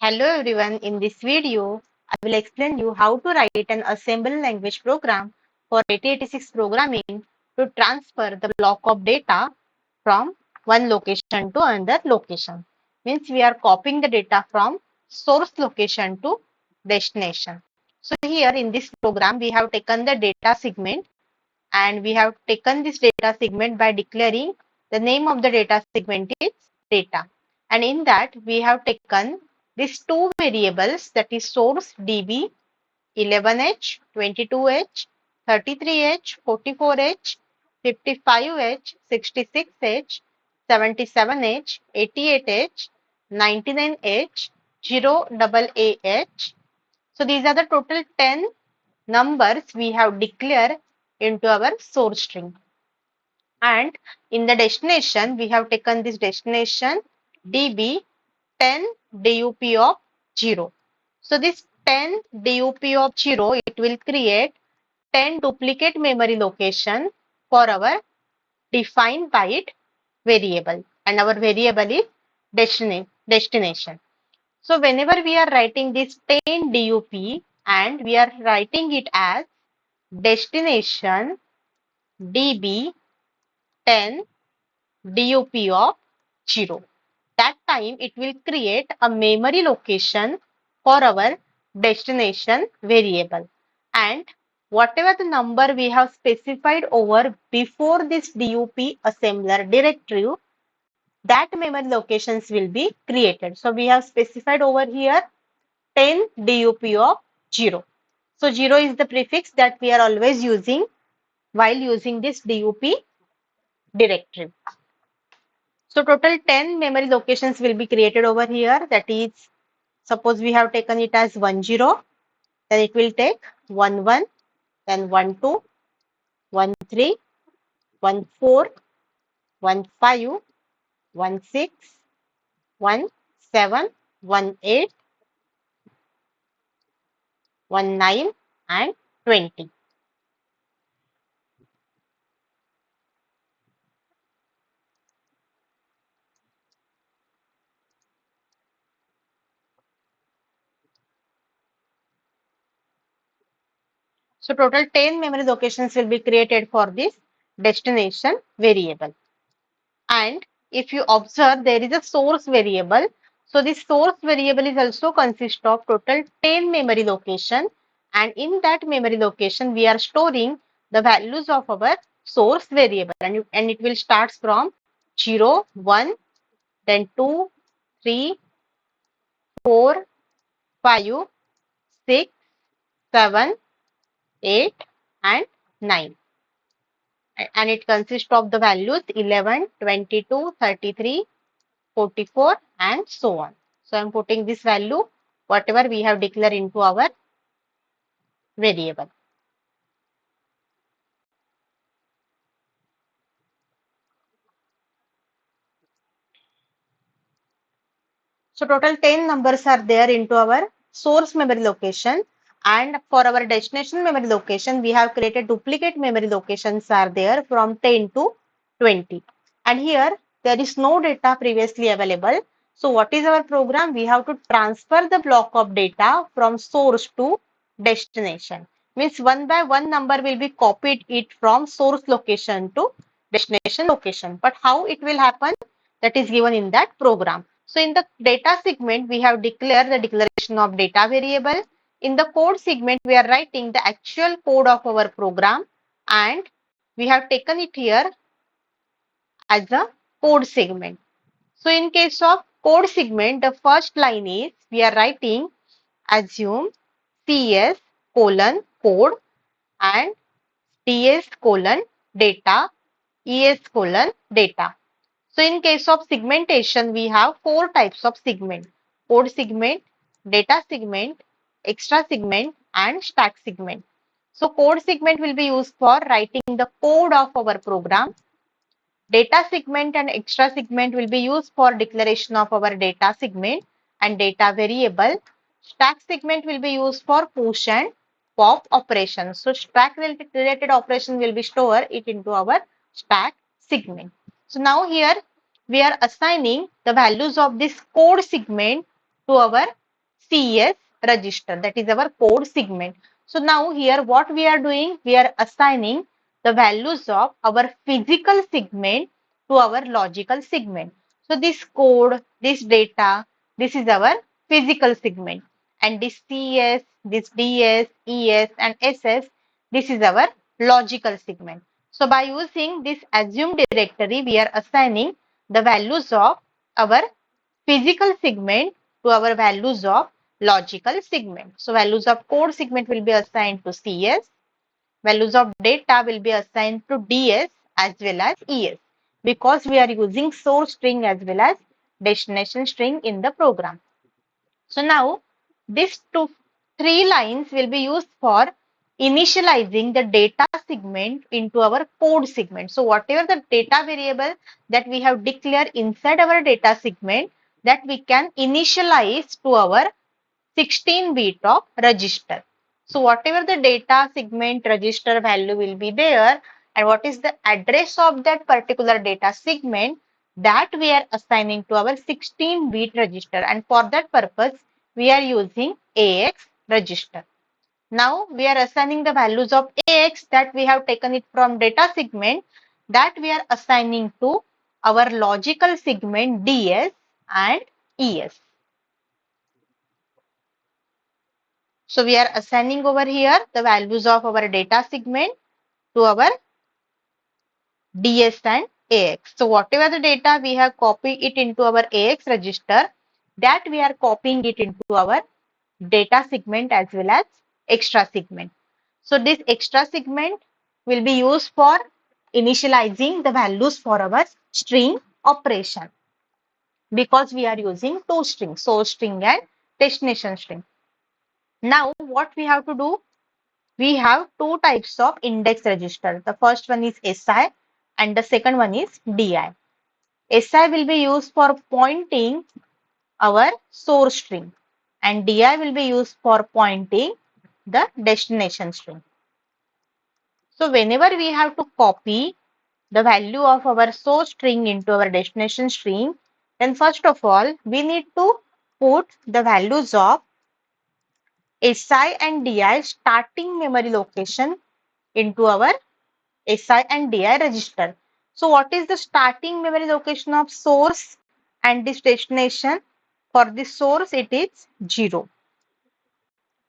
Hello everyone, in this video, I will explain you how to write an assembly language program for 8086 programming to transfer the block of data from one location to another location. Means we are copying the data from source location to destination. So here in this program, we have taken the data segment and we have taken this data segment by declaring the name of the data segment is data. And in that we have taken these two variables, that is source db 11h, 22h, 33h, 44h, 55h, 66h, 77h, 88h, 99h, 0AAH. So these are the total 10 numbers we have declared into our source string. And in the destination, we have taken this destination db 10 dup of 0. So this 10 dup of 0, it will create 10 duplicate memory location for our defined byte variable, and our variable is destination. So whenever we are writing this 10 dup and we are writing it as destination db 10 dup of 0. That time it will create a memory location for our destination variable, and whatever the number we have specified over before this dup assembler directory, that memory locations will be created. So we have specified over here 10 dup of 0. So 0 is the prefix that we are always using while using this dup directory. So total 10 memory locations will be created over here. That is, suppose we have taken it as 10, then it will take 11, then 12, 13, 14, 15, 16, 17, 18, 19 and 20. So total 10 memory locations will be created for this destination variable. And if you observe, there is a source variable. So this source variable is also consist of total 10 memory location, and in that memory location we are storing the values of our source variable, and it will start from 0, 1, then 2, 3, 4, 5, 6, 7, 8 and 9. And it consists of the values 11, 22, 33, 44 and so on. So I am putting this value whatever we have declared into our variable. So total 10 numbers are there into our source memory location, and for our destination memory location we have created duplicate memory locations are there from 10 to 20. And here there is no data previously available. So what is our program? We have to transfer the block of data from source to destination. Means one by one number will be copied it from source location to destination location. But how it will happen? That is given in that program. So in the data segment, we have declared the declaration of data variable. In the code segment, we are writing the actual code of our program, and we have taken it here as a code segment. So in case of code segment, the first line is we are writing assume CS colon code and DS colon data, ES colon data. So in case of segmentation, we have four types of segment: code segment, data segment, extra segment and stack segment. So code segment will be used for writing the code of our program. Data segment and extra segment will be used for declaration of our data segment and data variable. Stack segment will be used for push and pop operations. So stack related operation will be stored it into our stack segment. So now here we are assigning the values of this code segment to our CS register, that is our code segment. So now here what we are doing, we are assigning the values of our physical segment to our logical segment. So this code, this data, this is our physical segment, and this CS, this DS, ES and SS, this is our logical segment. So by using this assume directory, we are assigning the values of our physical segment to our values of logical segment. So values of code segment will be assigned to CS, values of data will be assigned to DS as well as ES, because we are using source string as well as destination string in the program. So now these three lines will be used for initializing the data segment into our code segment. So whatever the data variable that we have declared inside our data segment, that we can initialize to our 16-bit of register. So whatever the data segment register value will be there, and what is the address of that particular data segment, that we are assigning to our 16-bit register, and for that purpose we are using AX register. Now we are assigning the values of AX that we have taken it from data segment, that we are assigning to our logical segment DS and ES. So we are assigning over here the values of our data segment to our DS and AX. So whatever the data we have copied it into our AX register, that we are copying it into our data segment as well as extra segment. So this extra segment will be used for initializing the values for our string operation, because we are using two strings, source string and destination string. Now what we have to do, we have two types of index register. The first one is SI and the second one is DI. SI will be used for pointing our source string, and DI will be used for pointing the destination string. So whenever we have to copy the value of our source string into our destination string, then first of all we need to put the values of SI and DI starting memory location into our SI and DI register. So what is the starting memory location of source and this destination? For the source it is 0,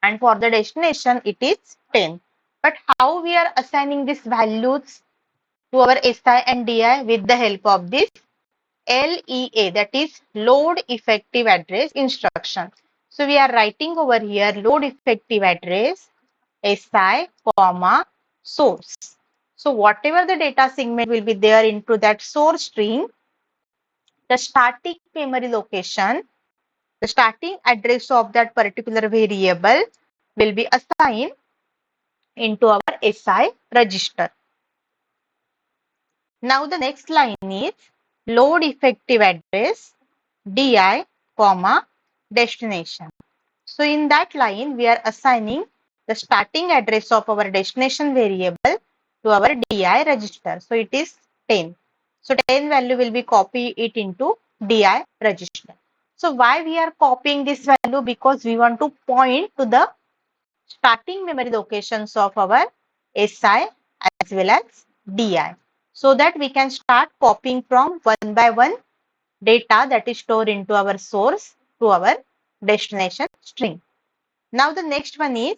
and for the destination it is 10. But how we are assigning these values to our SI and DI? With the help of this LEA, that is load effective address instruction. So we are writing over here load effective address SI comma source. So whatever the data segment will be there into that source string, the static memory location, the starting address of that particular variable will be assigned into our SI register. Now the next line is load effective address DI comma destination. So in that line we are assigning the starting address of our destination variable to our DI register. So it is 10. So 10 value will be copy it into DI register. So why we are copying this value? Because we want to point to the starting memory locations of our SI as well as DI, so that we can start copying from one by one data that is stored into our source to our destination string. Now the next one is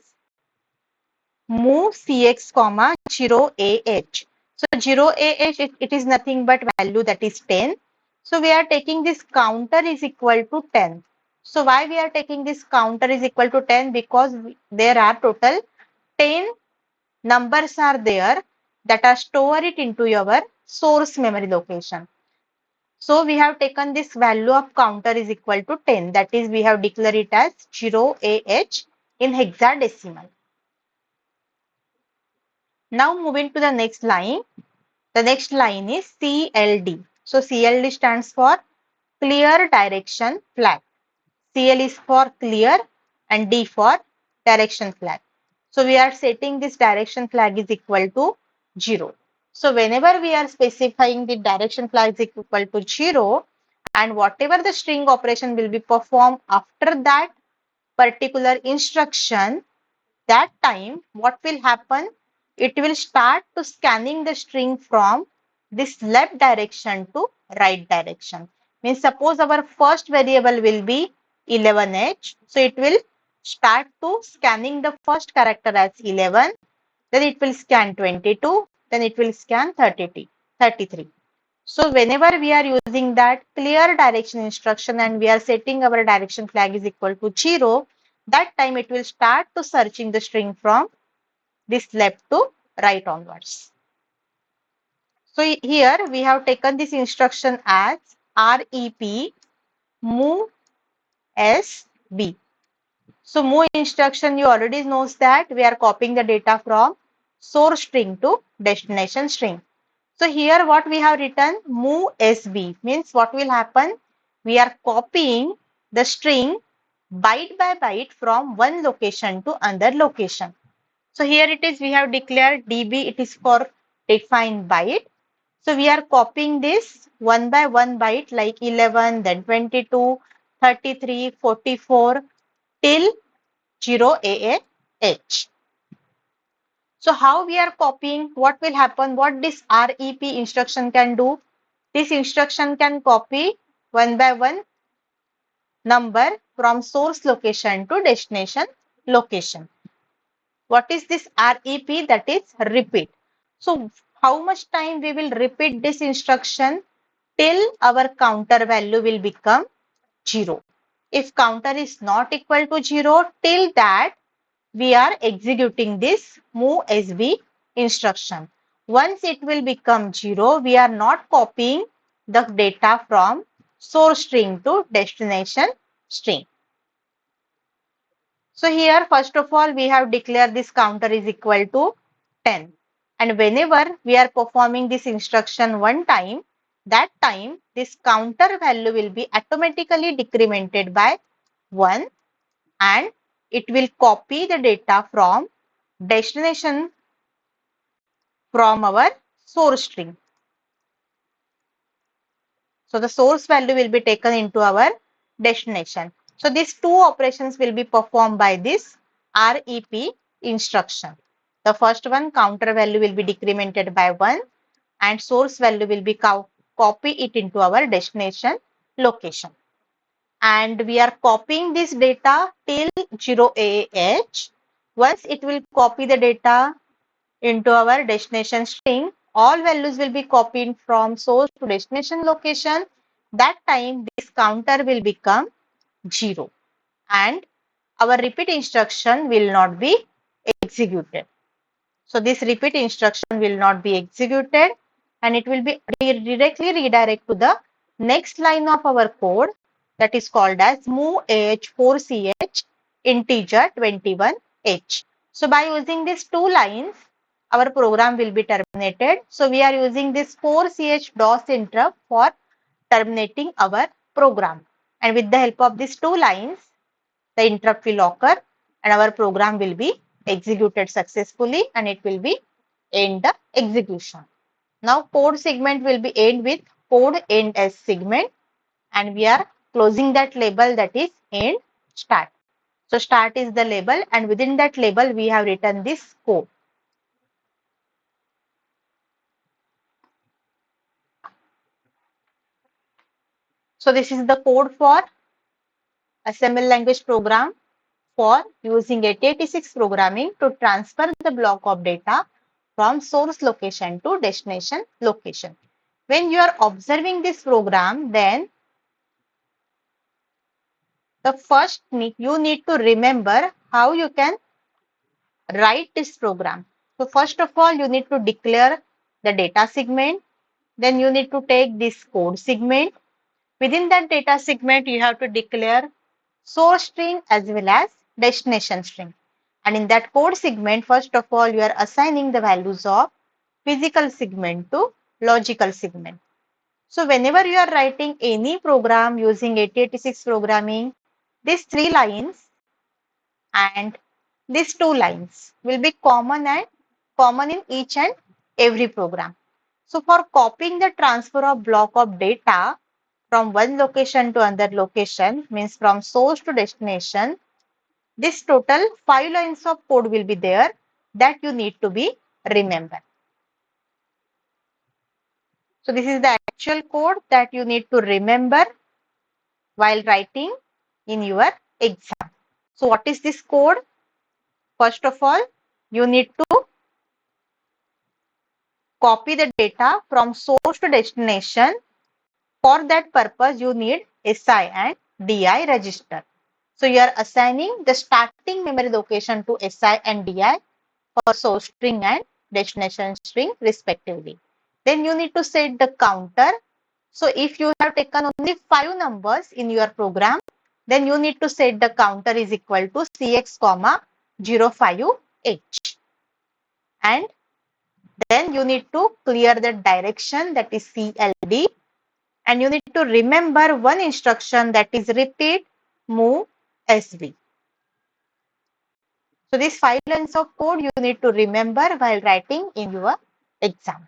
move cx comma 0ah. So 0ah, it is nothing but value that is 10. So we are taking this counter is equal to 10. So why we are taking this counter is equal to 10? Because there are total 10 numbers are there that are stored it into your source memory location. So we have taken this value of counter is equal to 10. That is, we have declared it as 0AH in hexadecimal. Now moving to the next line. The next line is CLD. So CLD stands for clear direction flag. CL is for clear and D for direction flag. So we are setting this direction flag is equal to 0. So whenever we are specifying the direction flag is equal to 0, and whatever the string operation will be performed after that, particular instruction, that time what will happen? It will start to scanning the string from this left direction to right direction. Means suppose our first variable will be 11h. So it will start to scanning the first character as 11. Then it will scan 22. Then it will scan 33. So whenever we are using that clear direction instruction and we are setting our direction flag is equal to 0, that time it will start to searching the string from this left to right onwards. So here we have taken this instruction as REP move SB. So move instruction, you already knows that we are copying the data from source string to destination string. So here what we have written move SB means what will happen? We are copying the string byte by byte from one location to another location. So here it is, we have declared DB, it is for defined byte. So we are copying this one by one byte like 11, then 22, 33, 44 till 0AH. So how we are copying, what will happen, what this REP instruction can do? This instruction can copy one by one number from source location to destination location. What is this REP? That is repeat. So how much time we will repeat this instruction? Till our counter value will become 0. If counter is not equal to 0, till that we are executing this move SB instruction. Once it will become 0, we are not copying the data from source string to destination string. So here first of all we have declared this counter is equal to 10, and whenever we are performing this instruction one time, that time this counter value will be automatically decremented by 1 and it will copy the data from destination from our source string. So the source value will be taken into our destination. So these two operations will be performed by this REP instruction. The first one, counter value will be decremented by 1 and source value will be copy it into our destination location. And we are copying this data till 0AH. Once it will copy the data into our destination string, all values will be copied from source to destination location. That time this counter will become 0 and our repeat instruction will not be executed. So this repeat instruction will not be executed and it will be directly redirect to the next line of our code, that is called as move AH4CH integer 21H. So by using these two lines, our program will be terminated. So we are using this 4CH DOS interrupt for terminating our program. And with the help of these two lines, the interrupt will occur and our program will be executed successfully and it will be end the execution. Now code segment will be end with code end as segment and we are closing that label, that is end start. So start is the label and within that label we have written this code. So this is the code for assembly language program for using 8086 programming to transfer the block of data from source location to destination location. When you are observing this program, then the first you need to remember how you can write this program. So first of all, you need to declare the data segment. Then you need to take this code segment. Within that data segment, you have to declare source string as well as destination string. And in that code segment, first of all, you are assigning the values of physical segment to logical segment. So whenever you are writing any program using 8086 programming, these three lines and these two lines will be common in each and every program. So for copying the transfer of block of data from one location to another location, means from source to destination, This total 5 lines of code will be there that you need to be remember. So this is the actual code that you need to remember while writing in your exam. So what is this code? First of all, you need to copy the data from source to destination. For that purpose, you need SI and DI register. So you are assigning the starting memory location to SI and DI for source string and destination string respectively. Then you need to set the counter. So if you have taken only 5 numbers in your program, then you need to set the counter is equal to CX, 058. And then you need to clear the direction, that is CLD. And you need to remember one instruction, that is repeat move SV. So these 5 lines of code you need to remember while writing in your exam.